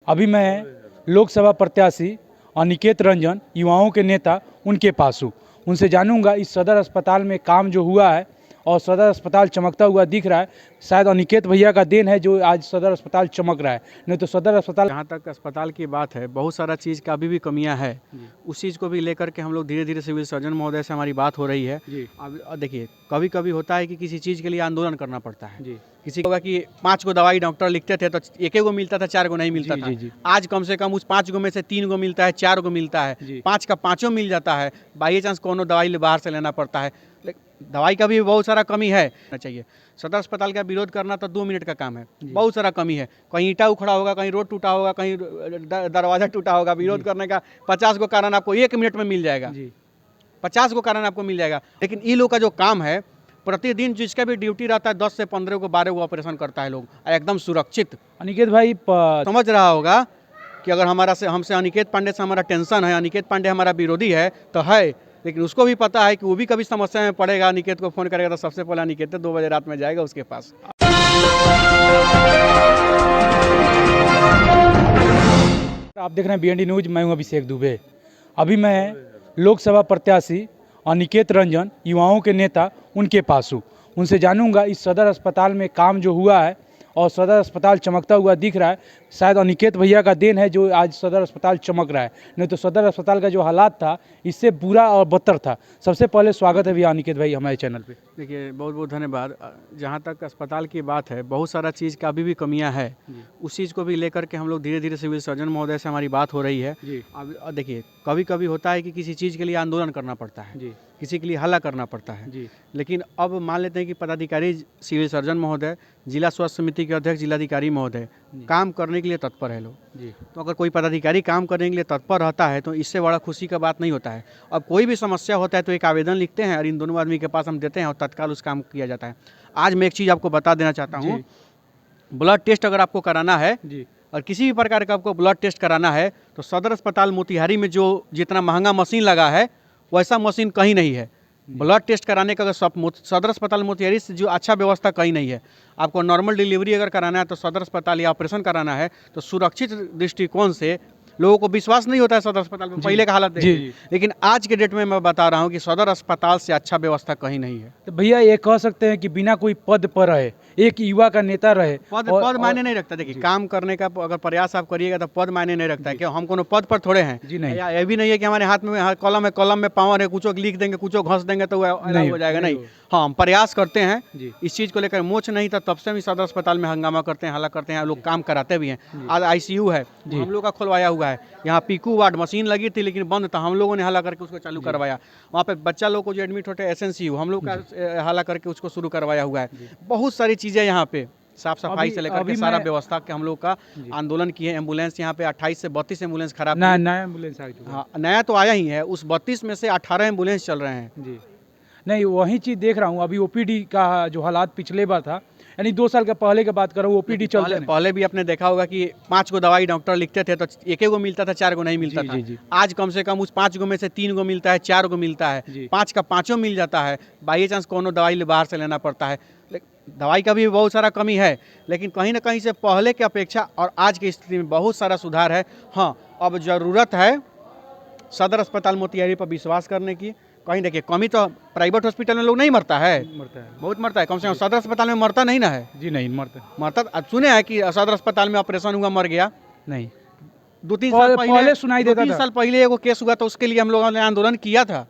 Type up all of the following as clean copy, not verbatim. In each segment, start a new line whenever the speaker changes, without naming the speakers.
अभी मैं लोकसभा प्रत्याशी अनिकेत रंजन, युवाओं के नेता, उनके पास हूँ। उनसे जानूंगा इस सदर अस्पताल में काम जो हुआ है और सदर अस्पताल चमकता हुआ दिख रहा है, शायद अनिकेत भैया का देन है जो आज सदर अस्पताल चमक रहा है, नहीं तो सदर अस्पताल।
जहाँ तक अस्पताल की बात है, बहुत सारा चीज़ का अभी भी कमियां है। उस चीज़ को भी लेकर के हम लोग धीरे धीरे सिविल सर्जन महोदय से हमारी बात हो रही है। अब देखिए, कभी कभी होता है कि किसी चीज़ के लिए आंदोलन करना पड़ता है। किसी को होगा कि 5 गो दवाई डॉक्टर लिखते थे तो एक गो मिलता था, 4 गो नहीं मिलता था। आज कम से कम उस 5 गो में से 3 गो मिलता है, 4 गो मिलता है, 5 का 5 मिल जाता है। बाई चांस कोनो दवाई बाहर से लेना पड़ता है। दवाई का भी बहुत सारा कमी है चाहिए। सदर अस्पताल का विरोध करना तो 2 मिनट का काम है। बहुत सारा कमी है, कहीं ईंटा उखड़ा होगा, कहीं रोड टूटा होगा, कहीं दरवाजा टूटा होगा। विरोध करने का 50 गो कारण आपको 1 मिनट में मिल जाएगा। 50 गो कारण आपको मिल जाएगा। लेकिन ई लोग का जो काम है, प्रतिदिन जिसका भी ड्यूटी रहता है 10 से 15 को 12 को ऑपरेशन करता है लोग, एकदम सुरक्षित।
अनिकेत भाई
समझ रहा होगा कि अगर हमसे अनिकेत पांडे से हमारा टेंशन है, अनिकेत पांडे हमारा विरोधी है तो है, लेकिन उसको भी पता है कि वो भी कभी समस्या में पड़ेगा, अनिकेत को फ़ोन करेगा तो सबसे पहले अनिकेत 2 बजे रात में जाएगा उसके पास।
आप देख रहे हैं BND न्यूज़, मैं हूं अभिषेक दुबे। अभी मैं लोकसभा प्रत्याशी अनिकेत रंजन, युवाओं के नेता, उनके पास हूँ। उनसे जानूंगा इस सदर अस्पताल में काम जो हुआ है और सदर अस्पताल चमकता हुआ दिख रहा है, शायद अनिकेत भैया का देन है जो आज सदर अस्पताल चमक रहा है, नहीं तो सदर अस्पताल का जो हालात था इससे बुरा और बदतर था। सबसे पहले स्वागत है भैया अनिकेत भाई हमारे चैनल पे।
देखिए, बहुत बहुत धन्यवाद। जहाँ तक अस्पताल की बात है, बहुत सारा चीज़ का अभी भी कमियां है। उस चीज़ को भी लेकर के हम लोग धीरे धीरे सिविल सर्जन महोदय से हमारी बात हो रही है। अब देखिए, कभी कभी होता है कि किसी चीज़ के लिए आंदोलन करना पड़ता है, किसी के लिए हल्ला करना पड़ता है। लेकिन अब मान लेते हैं कि पदाधिकारी सिविल सर्जन महोदय, जिला स्वास्थ्य समिति के अध्यक्ष जिलाधिकारी महोदय काम करने के लिए तत्पर है लोग। तो अगर कोई पदाधिकारी काम करने के लिए तत्पर रहता है तो इससे बड़ा खुशी का बात नहीं होता है। अब कोई भी समस्या होता है तो एक आवेदन लिखते हैं और इन दोनों आदमी के पास हम देते हैं और तत्काल उस काम किया जाता है। आज मैं एक चीज़ आपको बता देना चाहता हूँ, ब्लड टेस्ट अगर आपको कराना है और किसी भी प्रकार का आपको ब्लड टेस्ट कराना है तो सदर अस्पताल मोतिहारी में जो जितना महंगा मशीन लगा है वैसा मशीन कहीं नहीं है। ब्लड टेस्ट कराने का अगर सदर अस्पताल मोतिहारी से जो अच्छा व्यवस्था कहीं नहीं है। आपको नॉर्मल डिलीवरी अगर कराना है तो सदर अस्पताल या ऑपरेशन कराना है तो सुरक्षित दृष्टिकोण से लोगों को विश्वास नहीं होता है सदर अस्पताल में। पहले का हालत देखिए, लेकिन आज के डेट में मैं बता रहा हूँ कि सदर अस्पताल से अच्छा व्यवस्था कहीं नहीं है।
तो भैया ये कह सकते हैं कि बिना कोई पद पर रहे, एक युवा का नेता रहे,
पद मायने नहीं रखता। देखिए, काम करने का अगर प्रयास आप करिएगा तो पद मायने नहीं रखता है। क्यों, हम कोनो पद पर थोड़े हैं।
जी नहीं,
ये भी नहीं है कि हमारे हाथ में कलम में पावर है, कुछ लिख देंगे, कुछ घस देंगे तो नहीं हो जाएगा। नहीं, हाँ, हम प्रयास करते हैं इस चीज़ को लेकर। मोच नहीं था तब से भी सदर अस्पताल में हंगामा करते हैं, हल्ला करते हैं, लोग काम कराते भी हैं। आज ICU है, हम लोग का खुलवाया हुआ है। यहाँ PQ वार्ड मशीन लगी थी लेकिन बंद था, हम लोगों ने हल्ला करके उसको चालू करवाया। वहाँ पे बच्चा लोग को जो एडमिट होते हैं SNCU, हम लोग का हल्ला करके उसको शुरू करवाया हुआ है। बहुत सारी चीज़ें यहाँ पे साफ सफाई से लेकर के सारा व्यवस्था के हम लोग का आंदोलन किए। एम्बुलेंस यहाँ पे 28 से 32 एम्बुलेंस खराब,
नया एम्बुलेंस आ चुका है।
हाँ, नया तो आया ही है। उस 32 में से 18 एम्बुलेंस चल रहे हैं।
नहीं, वही चीज़ देख रहा हूँ। अभी OPD का जो हालात पिछले बार था, यानी 2 साल के पहले की बात करूँ, OPD चलते हैं।
पहले भी आपने देखा होगा कि 5 गो दवाई डॉक्टर लिखते थे तो एक गो मिलता था, 4 गो नहीं मिलता था। आज कम से कम उस 5 गो में से 3 गो मिलता है, 4 गो मिलता है, 5 का 5 मिल जाता है। बाई चांस कोनो दवाई बाहर से लेना पड़ता है। दवाई का भी बहुत सारा कमी है, लेकिन कहीं ना कहीं से पहले की अपेक्षा और आज की स्थिति में बहुत सारा सुधार है। हाँ, अब ज़रूरत है सदर अस्पताल मोतिहारी पर विश्वास करने की। कहीं देखिए, कमी तो प्राइवेट हॉस्पिटल में लोग नहीं मरता है, बहुत मरता है। कम से कम सदर अस्पताल में मरता नहीं ना है।
जी नहीं मरता।
सुने हैं कि सदर अस्पताल में ऑपरेशन हुआ, मर गया नहीं। 2-3 साल
पहले सुनाई देता था।
3 साल पहले एगो केस हुआ तो उसके लिए हम लोगों ने आंदोलन किया था।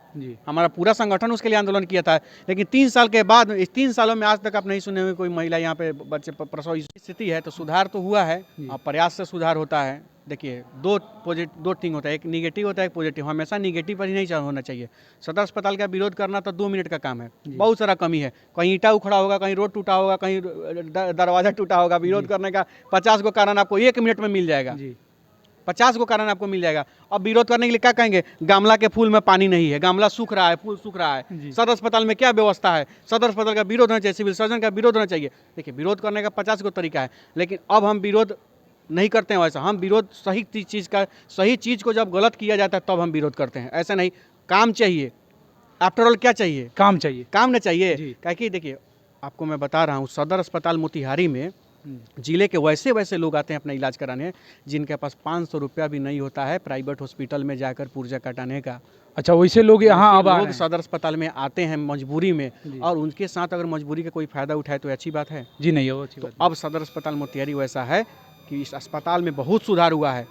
हमारा पूरा संगठन उसके लिए आंदोलन किया था। लेकिन 3 साल के बाद, इस 3 सालों में आज तक आप नहीं सुने हुए कोई महिला यहाँ पे बच्चे प्रसव स्थिति है। तो सुधार तो हुआ है और प्रयास से सुधार होता है। देखिए, दो थिंग होता है, एक निगेटिव होता है, एक पॉजिटिव। हमेशा निगेटिव पर ही नहीं होना चाहिए। सदर अस्पताल का विरोध करना तो 2 मिनट का काम है। बहुत सारा कमी है, कहीं ईंटा उखड़ा होगा, कहीं रोड टूटा होगा, कहीं दरवाजा टूटा होगा। विरोध करने का 50 गो कारण आपको 1 मिनट में मिल जाएगा। 50 गो कारण आपको मिल जाएगा। अब विरोध करने के लिए क्या कहेंगे, गमला के फूल में पानी नहीं है, गमला सूख रहा है, फूल सूख रहा है। सदर अस्पताल में क्या व्यवस्था है? सदर अस्पताल का विरोध होना चाहिए, सिविल सर्जन का विरोध होना चाहिए। देखिए, विरोध करने का 50 गो तरीका है, लेकिन अब हम विरोध नहीं करते हैं वैसा। हम विरोध सही चीज़ को जब गलत किया जाता है तब हम विरोध करते हैं। ऐसा नहीं, काम चाहिए। आफ्टर ऑल क्या चाहिए? काम चाहिए, काम न चाहिए। क्या कि देखिए, आपको मैं बता रहा हूँ, सदर अस्पताल मोतिहारी में जिले के वैसे वैसे लोग आते हैं अपना इलाज कराने जिनके पास 500 रुपया भी नहीं होता है प्राइवेट हॉस्पिटल में जाकर पुर्जा कटाने का।
अच्छा, वैसे लोग यहाँ अब आ रहे
लोग
हैं।
सदर अस्पताल में आते हैं मजबूरी में, और उनके साथ अगर मजबूरी का कोई फायदा उठाए तो अच्छी बात है।
जी नहीं, वो अच्छी
तो
बात
अब सदर अस्पताल मोतिहारी वैसा है कि इस अस्पताल में बहुत सुधार हुआ है।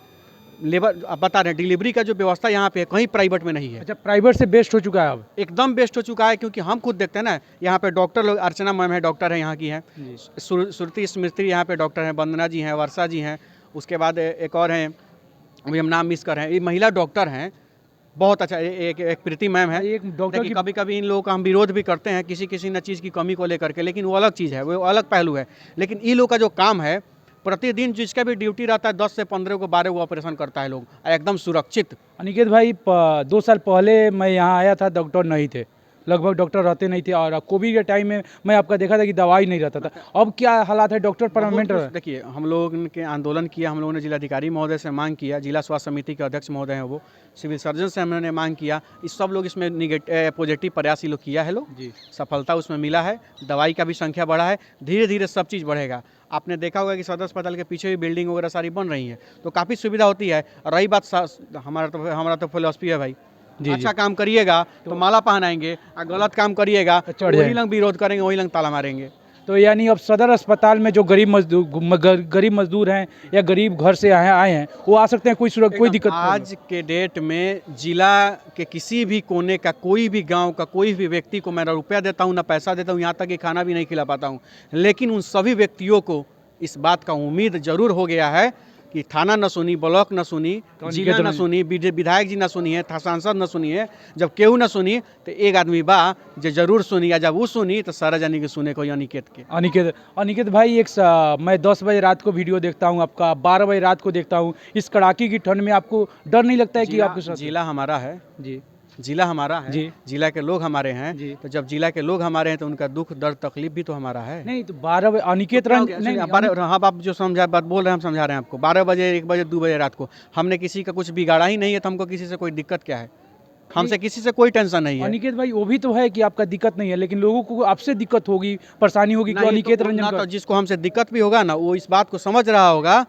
लेबर आप बता रहे हैं डिलीवरी का जो व्यवस्था यहाँ पे है कहीं प्राइवेट में नहीं है।
अच्छा, प्राइवेट से बेस्ट हो चुका है अब।
एकदम बेस्ट हो चुका है, क्योंकि हम खुद देखते हैं ना, यहाँ पे डॉक्टर लोग, अर्चना मैम है डॉक्टर है यहाँ की हैं, श्रुति स्मृति यहाँ पे डॉक्टर हैं, वंदना जी हैं, वर्षा जी हैं, उसके बाद एक और हैं, अभी हम नाम मिस कर रहे हैं, ये महिला डॉक्टर हैं, बहुत अच्छा। एक प्रीति मैम है।
एक डॉक्टर की
कभी कभी इन लोगों का हम विरोध भी करते हैं किसी किसी न चीज़ की कमी को लेकर के, लेकिन वो अलग चीज़ है, वो अलग पहलू है। लेकिन इन लोग का जो काम है, प्रतिदिन जिसका भी ड्यूटी रहता है 10 से 15 को 12 को ऑपरेशन करता है लोग, एकदम सुरक्षित।
अनिकेत भाई 2 साल पहले मैं यहाँ आया था, डॉक्टर नहीं थे, लगभग डॉक्टर रहते नहीं थे, और कोविड के टाइम में मैं आपका देखा था कि दवाई नहीं रहता था। अब क्या हालात है, डॉक्टर परमानेंट रहे?
देखिए, हम लोगों ने आंदोलन किया, हम लोगों ने जिलाधिकारी महोदय से मांग किया, जिला स्वास्थ्य समिति के अध्यक्ष महोदय हैं वो, सिविल सर्जन से हमने मांग किया, इस सब लोग इसमें पॉजिटिव प्रयास लोग किया है, लोग
जी
सफलता उसमें मिला है, दवाई का भी संख्या बढ़ा है, धीरे धीरे सब चीज़ बढ़ेगा। आपने देखा होगा कि सदर अस्पताल के पीछे भी बिल्डिंग वगैरह सारी बन रही है, तो काफ़ी सुविधा होती है। और रही बात हमारा तो फिलॉसफी है भाई, अच्छा काम करिएगा तो माला पहनाएंगे, और गलत काम करिएगा तो वही लोग विरोध करेंगे, वही लोग ताला मारेंगे।
तो यानी अब सदर अस्पताल में जो गरीब मजदूर हैं या गरीब घर से आए हैं, वो आ सकते हैं, कोई दिक्कत नहीं।
आज के डेट में जिला के किसी भी कोने का, कोई भी गांव का कोई भी व्यक्ति को मैं ना रुपया देता हूं, ना पैसा देता हूं, यहाँ तक कि खाना भी नहीं खिला पाता हूं, लेकिन उन सभी व्यक्तियों को इस बात का उम्मीद जरूर हो गया है कि थाना न सुनी, ब्लॉक न सुनी, जिला न सुनी, विधायक जी न सुनी है, सांसद न सुनी है, जब केहू न सुनी तो एक आदमी बा जो जरूर सुनी, या जब वो सुनी तो सारा जानी के सुने कोई अनिकेत के।
अनिकेत भाई, मैं 10 बजे रात को वीडियो देखता हूँ आपका, 12 बजे रात को देखता हूँ, इस कड़ाके की ठंड में आपको डर नहीं लगता है कि आपके साथ?
जिला हमारा है
जी,
जिला हमारा है
जी,
जिला के लोग हमारे हैं
जी।
तो जब जिला के लोग हमारे हैं तो उनका दुख दर्द तकलीफ भी तो हमारा है।
नहीं तो 12 बजे अनिकेत
नहीं, 12 हाँ, आप जो समझा बात बोल रहे हैं हम समझा रहे हैं आपको। 12 बजे, 1 बजे, 2 बजे रात को हमने किसी का कुछ बिगाड़ा ही नहीं है, तो हमको किसी से कोई दिक्कत क्या है? हमसे किसी से कोई टेंशन नहीं है।
अनिकेत भाई, वो भी तो है कि आपका दिक्कत नहीं है, लेकिन लोगों को आपसे दिक्कत होगी, परेशानी होगी कि अनिकेत रंजन
तो जिसको हमसे दिक्कत भी होगा ना, वो इस बात को समझ रहा होगा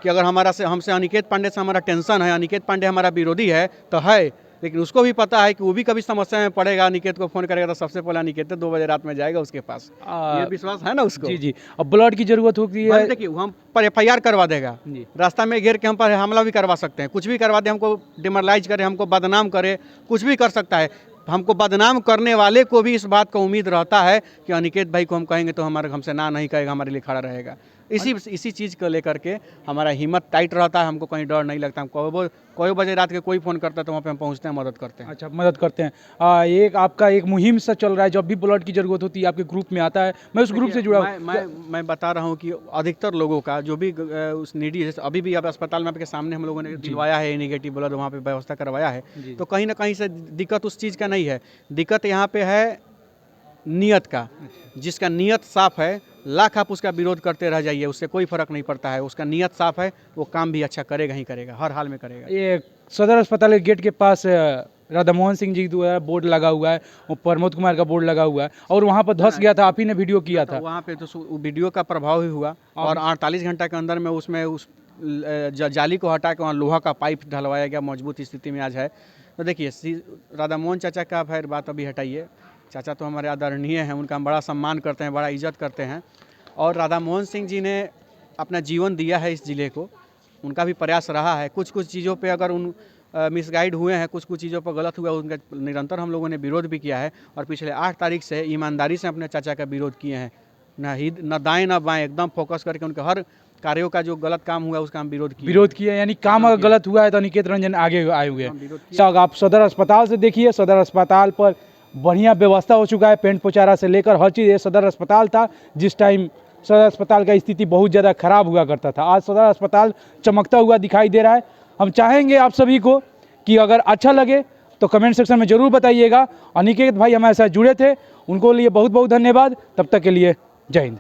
कि अगर हमसे अनिकेत पांडे से हमारा टेंशन है, अनिकेत पांडे हमारा विरोधी है तो है, लेकिन उसको भी पता है कि वो भी कभी समस्या में पड़ेगा, अनिकेत को फोन करेगा तो सबसे पहले अनिकेत 2 बजे रात में जाएगा उसके पास। ये विश्वास है ना उसको।
जी। अब ब्लड की जरूरत होती है,
देखिए हम पर FIR करवा देगा, रास्ता में घेर के हम पर हमला भी करवा सकते हैं, कुछ भी करवा दे, हमको डिमोरलाइज करे, हमको बदनाम करे, कुछ भी कर सकता है। हमको बदनाम करने वाले को भी इस बात का उम्मीद रहता है कि अनिकेत भाई को हम कहेंगे तो हमसे ना नहीं कहेगा, हमारे लिए खड़ा रहेगा। इसी चीज़ को लेकर के हमारा हिम्मत टाइट रहता है, हमको कहीं डर नहीं लगता। हम कोई बजे रात के कोई फ़ोन करता है तो वहाँ पे हम पहुँचते हैं, मदद करते हैं।
अच्छा, मदद करते हैं। एक आपका एक मुहिम सा चल रहा है, जब भी ब्लड की जरूरत होती है आपके ग्रुप में आता है, मैं उस ग्रुप से जुड़ा हूँ।
मैं बता रहा हूँ कि अधिकतर लोगों का जो भी उस नीडी है, अभी भी अब अस्पताल में आपके सामने हम लोगों ने दिलवाया है नेगेटिव ब्लड, वहाँ पे व्यवस्था करवाया है, तो कहीं ना कहीं से दिक्कत उस चीज़ का नहीं है, दिक्कत यहाँ पे है नियत का। जिसका नियत साफ है, लाख आप उसका विरोध करते रह जाइए, उससे कोई फर्क नहीं पड़ता है। उसका नियत साफ है, वो काम भी अच्छा करेगा ही करेगा, हर हाल में करेगा।
ये सदर अस्पताल के गेट के पास राधा मोहन सिंह जी द्वारा बोर्ड लगा हुआ है, और प्रमोद कुमार का बोर्ड लगा हुआ है, और वहाँ पर धंस गया था, आप ही ने वीडियो किया था।
वहाँ पे तो वीडियो का प्रभाव ही हुआ, और 48 घंटा के अंदर में उसमें उस जाली को हटा के वहाँ लोहा का पाइप ढलवाया गया, मजबूत स्थिति में आज है। तो देखिए, राधा मोहन चाचा का फिर बात अभी हटाइए, चाचा तो हमारे आदरणीय हैं, उनका हम बड़ा सम्मान करते हैं, बड़ा इज्जत करते हैं, और राधा मोहन सिंह जी ने अपना जीवन दिया है इस ज़िले को, उनका भी प्रयास रहा है। कुछ चीज़ों पे अगर मिसगाइड हुए हैं, कुछ चीज़ों पर गलत हुआ, उनका निरंतर हम लोगों ने विरोध भी किया है, और पिछले 8 तारीख से ईमानदारी से अपने चाचा का विरोध किए हैं, न दाएं न बाएं, एकदम फोकस करके उनके हर कार्यों का जो गलत काम हुआ उसका हम विरोध किया। यानी काम अगर गलत हुआ है तो अनिकेत रंजन आगे आए हुए हैं।
आप सदर अस्पताल से देखिए, सदर अस्पताल पर बढ़िया व्यवस्था हो चुका है, पेंट पोचारा से लेकर हर चीज़। ये सदर अस्पताल था जिस टाइम सदर अस्पताल का स्थिति बहुत ज़्यादा खराब हुआ करता था, आज सदर अस्पताल चमकता हुआ दिखाई दे रहा है। हम चाहेंगे आप सभी को कि अगर अच्छा लगे तो कमेंट सेक्शन में ज़रूर बताइएगा। अनिकेत भाई हमारे साथ जुड़े थे, उनको लिए बहुत बहुत धन्यवाद। तब तक के लिए जय हिंद।